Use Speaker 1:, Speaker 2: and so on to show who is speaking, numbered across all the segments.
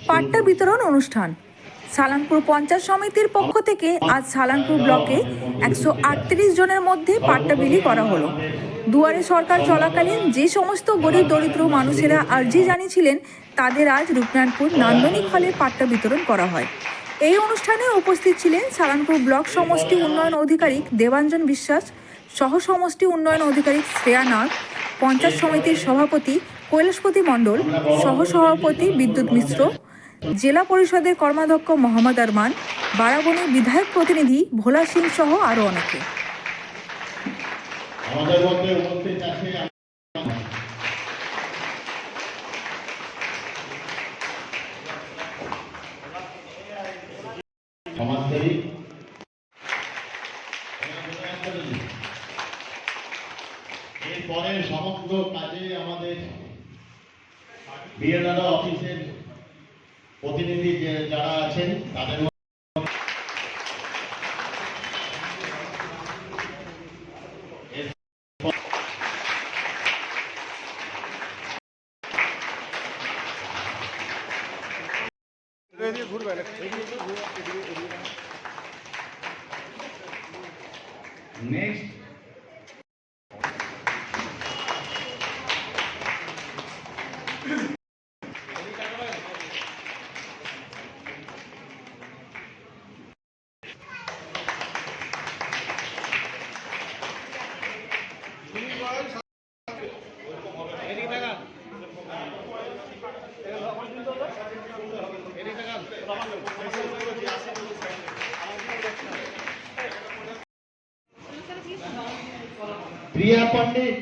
Speaker 1: পাট্টা বিতরণ অনুষ্ঠান। সালানপুর পঞ্চায়েত সমিতির পক্ষ থেকে আজ সালানপুর ব্লকে 138 জনের মধ্যে পাট্টা বিলি করা হলো। দুয়ারে সরকার চলাকালীন যে সমস্ত গরিব দরিদ্র মানুষেরা আর্জি জানিয়েছিলেন তাদের আজ রূপনারায়ণপুর নান্দনিক হলে পাট্টা বিতরণ করা হয়। এই অনুষ্ঠানে উপস্থিত ছিলেন সালানপুর ব্লক সমষ্টি উন্নয়ন অধিকারিক দেবাঞ্জন বিশ্বাস, সহ সমষ্টি উন্নয়ন অধিকারিক শ্রেয়া নাগ, পঞ্চায়েত সমিতির সভাপতি কৈলাসপতি মণ্ডল, সহসভাপতি বিদ্যুৎ মিশ্র, জেলা পরিষদের কর্মাধ্যক্ষ মোহাম্মদ আরমান, বারাবণী বিধায়ক প্রতিনিধি ভোলা সিং সহ আরও অনেকে।
Speaker 2: আমাদের মধ্যে উপস্থিত আছে সমাজসেবী এরপরে সমগ্র কাজে আমাদের বিএলআরও অফিসের প্রতিনিধি যারা আছেন তাদের নেক্সট प्रिया पंडित,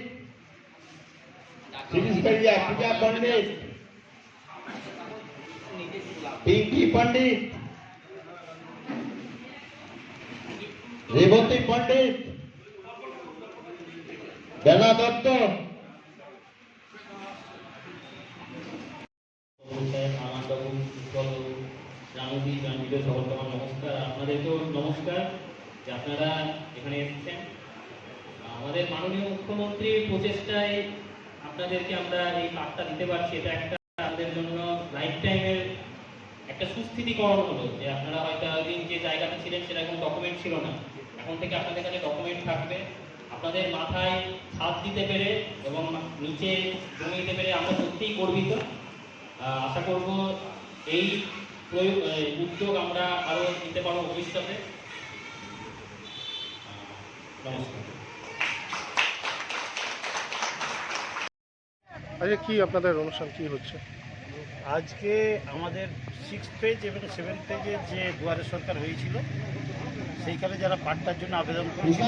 Speaker 2: पूजा पंडित, पिंकी पंडित, रेवती पंडित, बेला दत्त,
Speaker 3: নমস্কার। আপনাদেরকেও নমস্কার যে আপনারা এখানে এসেছেন। আমাদের মাননীয় মুখ্যমন্ত্রীর প্রচেষ্টায় আপনাদেরকে আমরা এই কার্ডটা দিতে পারছি। এটা একটা আমাদের জন্য লাইফ টাইমের একটা সুস্থিতিকরণ হলো যে আপনারা হয়তো এতদিন যে জায়গাটা ছিলেন সেটা কোনো ডকুমেন্ট ছিল না, এখন থেকে আপনাদের কাছে ডকুমেন্ট থাকবে। আপনাদের মাথায় ছাদ দিতে পেরে এবং নিচে জমি দিতে পেরে আমরা সত্যিই গর্বিত। আশা করব এই উদ্যোগ আমরা আরও নিতে পারবো ভবিষ্যতে। নমস্কার।
Speaker 4: আজকে কি আপনাদের অনুষ্ঠান কি হচ্ছে?
Speaker 5: আজকে আমাদের 6 পেজ এবং 7 পেজের যে দুয়ারে সরকার হয়েছিল সেইখানে যারা পাট্টার জন্য আবেদন করেছিল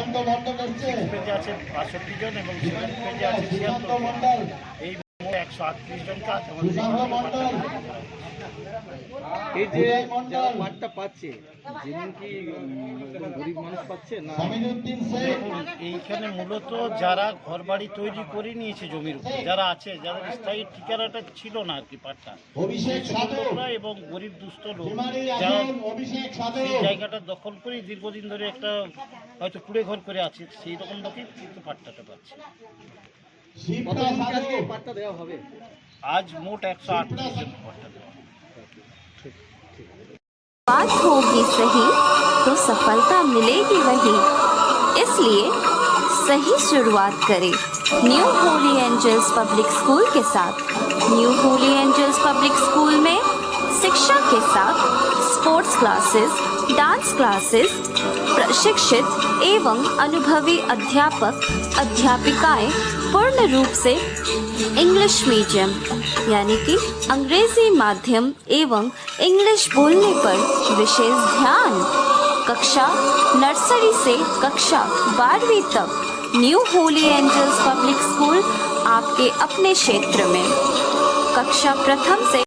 Speaker 5: 6 পেজে আছে 65 জন এবং 7 পেজে আছে 76 জন। এই 138 জনকে আজ আমাদের
Speaker 6: এই যে যারা পাট্টা পাচ্ছে যিনি কি গরিব মানুষ পাচ্ছে না?
Speaker 5: এইখানে মূলত যারা ঘরবাড়ি তৈরি করে নিয়েছে জমির উপর যারা আছে, যাদের স্থায়ী ঠিকানাটা ছিল না আর কি পাট্টা, এবং গরিব দুস্থ লোক যারা সেই জায়গাটা দখল করে দীর্ঘদিন ধরে একটা হয়তো কুড়ে ঘর করে আছে, সেই রকম লোকই কিন্তু পাট্টাটা পাচ্ছে।
Speaker 6: পাট্টা দেওয়া হবে
Speaker 5: आज मोट 138 जन पाट्टा देवा।
Speaker 7: बात होगी सही तो सफलता मिलेगी वही, इसलिए सही शुरुआत करें new holy angels public school के साथ। New holy angels public school में शिक्षा के साथ स्पोर्ट्स क्लासेस, डांस क्लासेस, प्रशिक्षित एवं अनुभवी अध्यापक अध्यापिकाएं पूर्ण रूप से इंग्लिश मीडियम यानी कि अंग्रेजी माध्यम एवं इंग्लिश बोलने पर विशेष ध्यान। कक्षा नर्सरी से कक्षा 12वीं तक new holy angels public school आपके अपने क्षेत्र में। कक्षा प्रथम से